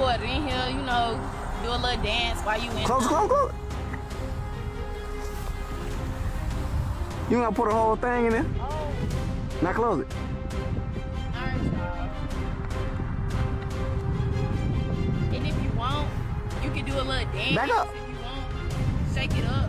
water in here, do a little dance while you in. Close. You gonna put a whole thing in there? Oh. Now close it. Alright, y'all. And if you want, you can do a little dance. Back up. If you want. Shake it up.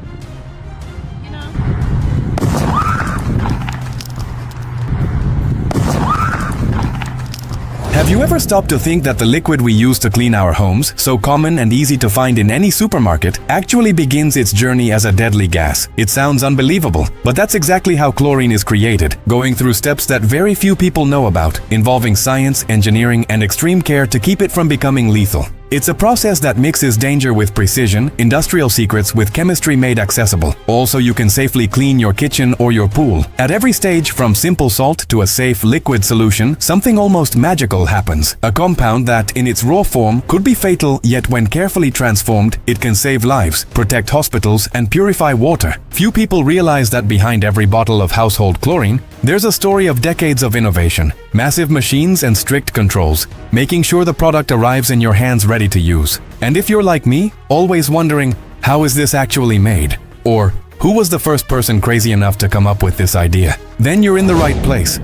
Have you ever stopped to think that the liquid we use to clean our homes, so common and easy to find in any supermarket, actually begins its journey as a deadly gas? It sounds unbelievable, but that's exactly how chlorine is created, going through steps that very few people know about, involving science, engineering, and extreme care to keep it from becoming lethal. It's a process that mixes danger with precision, industrial secrets with chemistry made accessible. Also, you can safely clean your kitchen or your pool. At every stage, from simple salt to a safe liquid solution, something almost magical happens. A compound that, in its raw form, could be fatal, yet when carefully transformed, it can save lives, protect hospitals, and purify water. Few people realize that behind every bottle of household chlorine, there's a story of decades of innovation, massive machines and strict controls, making sure the product arrives in your hands ready to use. And if you're like me, always wondering, how is this actually made? Or, who was the first person crazy enough to come up with this idea? Then you're in the right place.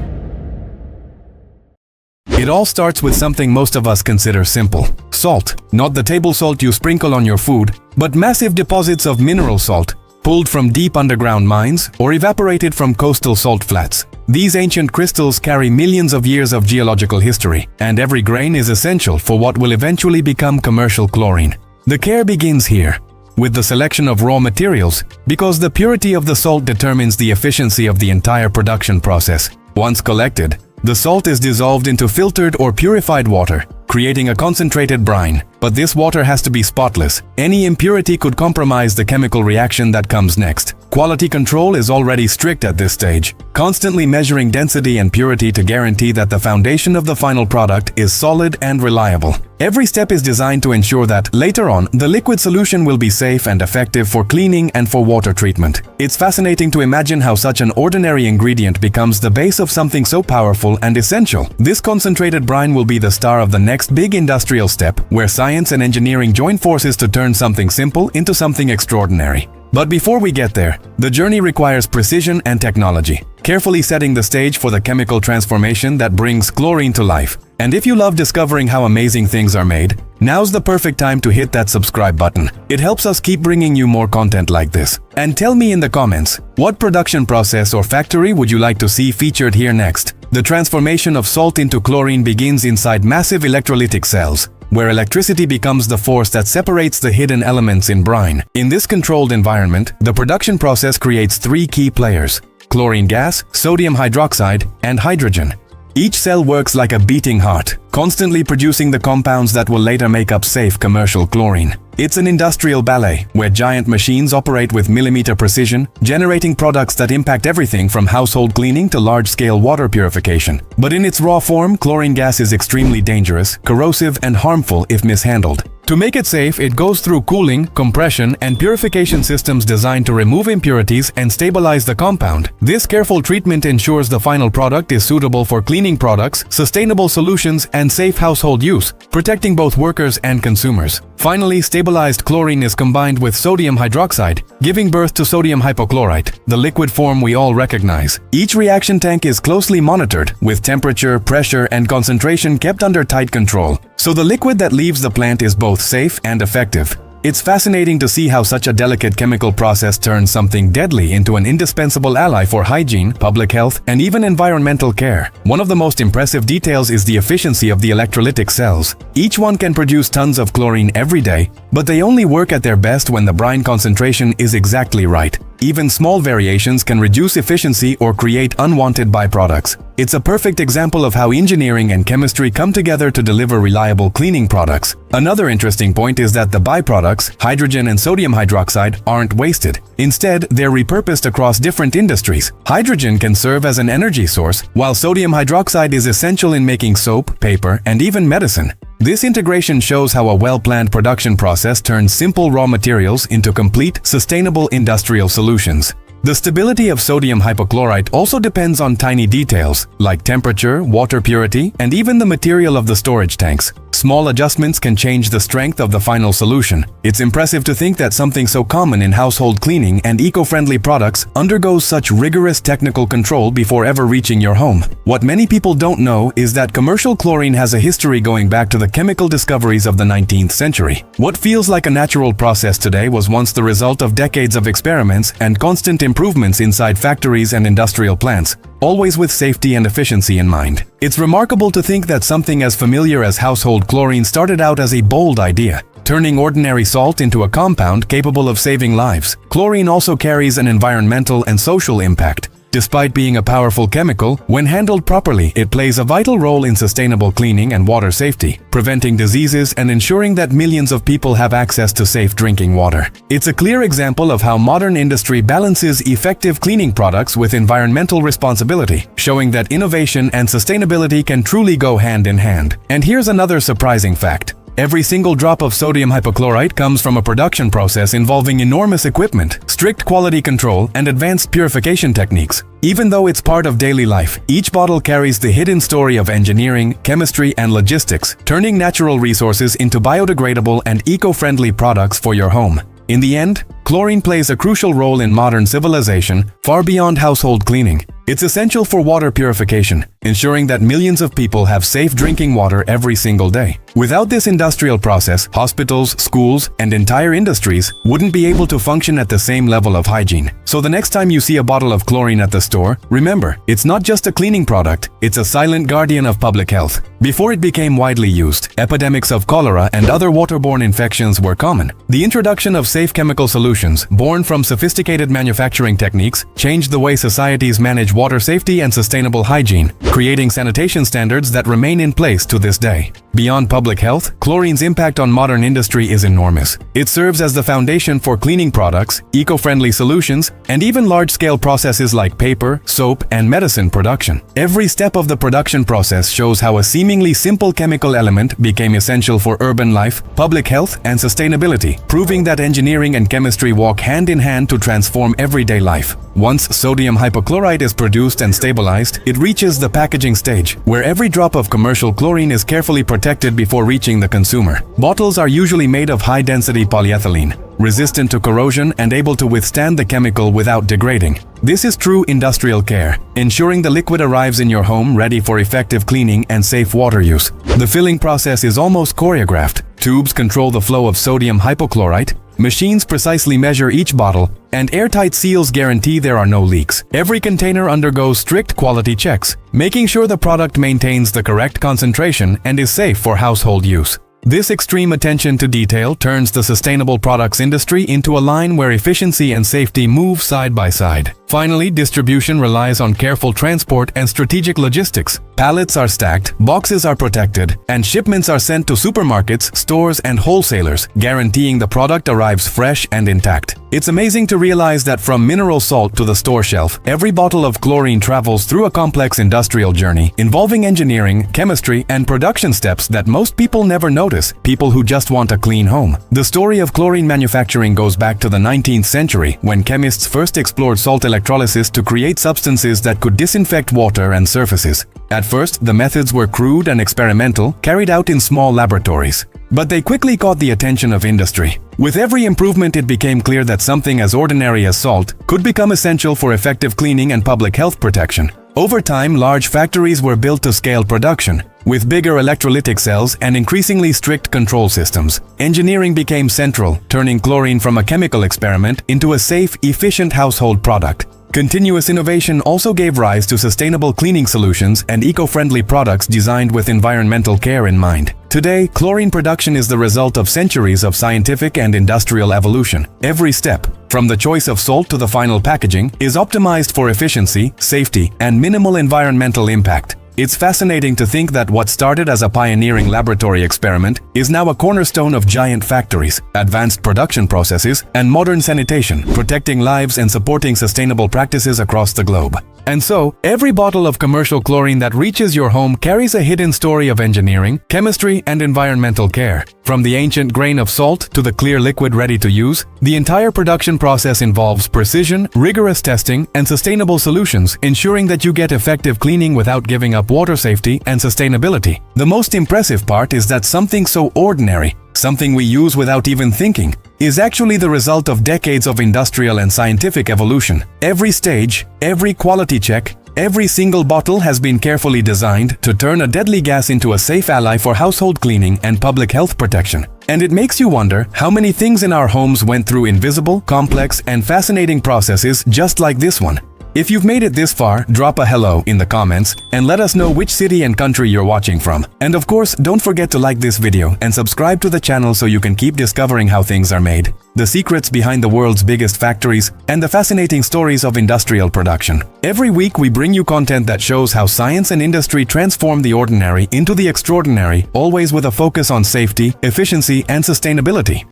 It all starts with something most of us consider simple. Salt. Not the table salt you sprinkle on your food, but massive deposits of mineral salt, pulled from deep underground mines or evaporated from coastal salt flats. These ancient crystals carry millions of years of geological history, and every grain is essential for what will eventually become commercial chlorine. The care begins here, with the selection of raw materials, because the purity of the salt determines the efficiency of the entire production process. Once collected, the salt is dissolved into filtered or purified water, creating a concentrated brine. But this water has to be spotless. Any impurity could compromise the chemical reaction that comes next. Quality control is already strict at this stage, constantly measuring density and purity to guarantee that the foundation of the final product is solid and reliable. Every step is designed to ensure that, later on, the liquid solution will be safe and effective for cleaning and for water treatment. It's fascinating to imagine how such an ordinary ingredient becomes the base of something so powerful and essential. This concentrated brine will be the star of the next big industrial step, where science and engineering join forces to turn something simple into something extraordinary. But before we get there, the journey requires precision and technology, carefully setting the stage for the chemical transformation that brings chlorine to life. And if you love discovering how amazing things are made, now's the perfect time to hit that subscribe button. It helps us keep bringing you more content like this. And tell me in the comments, what production process or factory would you like to see featured here next? The transformation of salt into chlorine begins inside massive electrolytic cells, where electricity becomes the force that separates the hidden elements in brine. In this controlled environment, the production process creates three key players: chlorine gas, sodium hydroxide, and hydrogen. Each cell works like a beating heart, constantly producing the compounds that will later make up safe commercial chlorine. It's an industrial ballet, where giant machines operate with millimeter precision, generating products that impact everything from household cleaning to large-scale water purification. But in its raw form, chlorine gas is extremely dangerous, corrosive, and harmful if mishandled. To make it safe, it goes through cooling, compression, and purification systems designed to remove impurities and stabilize the compound. This careful treatment ensures the final product is suitable for cleaning products, sustainable solutions, and safe household use, protecting both workers and consumers. Finally, stabilized chlorine is combined with sodium hydroxide, giving birth to sodium hypochlorite, the liquid form we all recognize. Each reaction tank is closely monitored, with temperature, pressure, and concentration kept under tight control. So the liquid that leaves the plant is both safe and effective. It's fascinating to see how such a delicate chemical process turns something deadly into an indispensable ally for hygiene, public health, and even environmental care. One of the most impressive details is the efficiency of the electrolytic cells. Each one can produce tons of chlorine every day, but they only work at their best when the brine concentration is exactly right. Even small variations can reduce efficiency or create unwanted byproducts. It's a perfect example of how engineering and chemistry come together to deliver reliable cleaning products. Another interesting point is that the byproducts, hydrogen and sodium hydroxide, aren't wasted. Instead, they're repurposed across different industries. Hydrogen can serve as an energy source, while sodium hydroxide is essential in making soap, paper, and even medicine. This integration shows how a well-planned production process turns simple raw materials into complete, sustainable industrial solutions. The stability of sodium hypochlorite also depends on tiny details, like temperature, water purity, and even the material of the storage tanks. Small adjustments can change the strength of the final solution. It's impressive to think that something so common in household cleaning and eco-friendly products undergoes such rigorous technical control before ever reaching your home. What many people don't know is that commercial chlorine has a history going back to the chemical discoveries of the 19th century. What feels like a natural process today was once the result of decades of experiments and constant improvements inside factories and industrial plants, always with safety and efficiency in mind. It's remarkable to think that something as familiar as household chlorine started out as a bold idea, turning ordinary salt into a compound capable of saving lives. Chlorine also carries an environmental and social impact. Despite being a powerful chemical, when handled properly, it plays a vital role in sustainable cleaning and water safety, preventing diseases and ensuring that millions of people have access to safe drinking water. It's a clear example of how modern industry balances effective cleaning products with environmental responsibility, showing that innovation and sustainability can truly go hand in hand. And here's another surprising fact. Every single drop of sodium hypochlorite comes from a production process involving enormous equipment, strict quality control, and advanced purification techniques. Even though it's part of daily life, each bottle carries the hidden story of engineering, chemistry, and logistics, turning natural resources into biodegradable and eco-friendly products for your home. In the end, chlorine plays a crucial role in modern civilization, far beyond household cleaning. It's essential for water purification, ensuring that millions of people have safe drinking water every single day. Without this industrial process, hospitals, schools, and entire industries wouldn't be able to function at the same level of hygiene. So the next time you see a bottle of chlorine at the store, remember, it's not just a cleaning product, it's a silent guardian of public health. Before it became widely used, epidemics of cholera and other waterborne infections were common. The introduction of safe chemical solutions, born from sophisticated manufacturing techniques, changed the way societies manage water safety and sustainable hygiene, creating sanitation standards that remain in place to this day. Beyond public health, chlorine's impact on modern industry is enormous. It serves as the foundation for cleaning products, eco-friendly solutions, and even large-scale processes like paper, soap, and medicine production. Every step of the production process shows how a seemingly simple chemical element became essential for urban life, public health, and sustainability, proving that engineering and chemistry walk hand in hand to transform everyday life. Once sodium hypochlorite is produced and stabilized, it reaches the packaging stage, where every drop of commercial chlorine is carefully protected before reaching the consumer. Bottles are usually made of high-density polyethylene, resistant to corrosion and able to withstand the chemical without degrading. This is true industrial care, ensuring the liquid arrives in your home ready for effective cleaning and safe water use. The filling process is almost choreographed. Tubes control the flow of sodium hypochlorite, machines precisely measure each bottle, and airtight seals guarantee there are no leaks. Every container undergoes strict quality checks, making sure the product maintains the correct concentration and is safe for household use. This extreme attention to detail turns the sustainable products industry into a line where efficiency and safety move side by side. Finally, distribution relies on careful transport and strategic logistics. Pallets are stacked, boxes are protected, and shipments are sent to supermarkets, stores, and wholesalers, guaranteeing the product arrives fresh and intact. It's amazing to realize that from mineral salt to the store shelf, every bottle of chlorine travels through a complex industrial journey involving engineering, chemistry, and production steps that most people never notice, people who just want a clean home. The story of chlorine manufacturing goes back to the 19th century, when chemists first explored salt electrolysis to create substances that could disinfect water and surfaces. At first, the methods were crude and experimental, carried out in small laboratories. But they quickly caught the attention of industry. With every improvement, it became clear that something as ordinary as salt could become essential for effective cleaning and public health protection. Over time, large factories were built to scale production, with bigger electrolytic cells and increasingly strict control systems. Engineering became central, turning chlorine from a chemical experiment into a safe, efficient household product. Continuous innovation also gave rise to sustainable cleaning solutions and eco-friendly products designed with environmental care in mind. Today, chlorine production is the result of centuries of scientific and industrial evolution. Every step, from the choice of salt to the final packaging, is optimized for efficiency, safety, and minimal environmental impact. It's fascinating to think that what started as a pioneering laboratory experiment is now a cornerstone of giant factories, advanced production processes, and modern sanitation, protecting lives and supporting sustainable practices across the globe. And so, every bottle of commercial chlorine that reaches your home carries a hidden story of engineering, chemistry, and environmental care. From the ancient grain of salt to the clear liquid ready to use, the entire production process involves precision, rigorous testing, and sustainable solutions, ensuring that you get effective cleaning without giving up water safety and sustainability. The most impressive part is that something so ordinary, something we use without even thinking, is actually the result of decades of industrial and scientific evolution. Every stage, every quality check, every single bottle has been carefully designed to turn a deadly gas into a safe ally for household cleaning and public health protection. And it makes you wonder how many things in our homes went through invisible, complex, and fascinating processes just like this one. If you've made it this far, drop a hello in the comments and let us know which city and country you're watching from. And of course, don't forget to like this video and subscribe to the channel so you can keep discovering how things are made, the secrets behind the world's biggest factories, and the fascinating stories of industrial production. Every week we bring you content that shows how science and industry transform the ordinary into the extraordinary, always with a focus on safety, efficiency, and sustainability.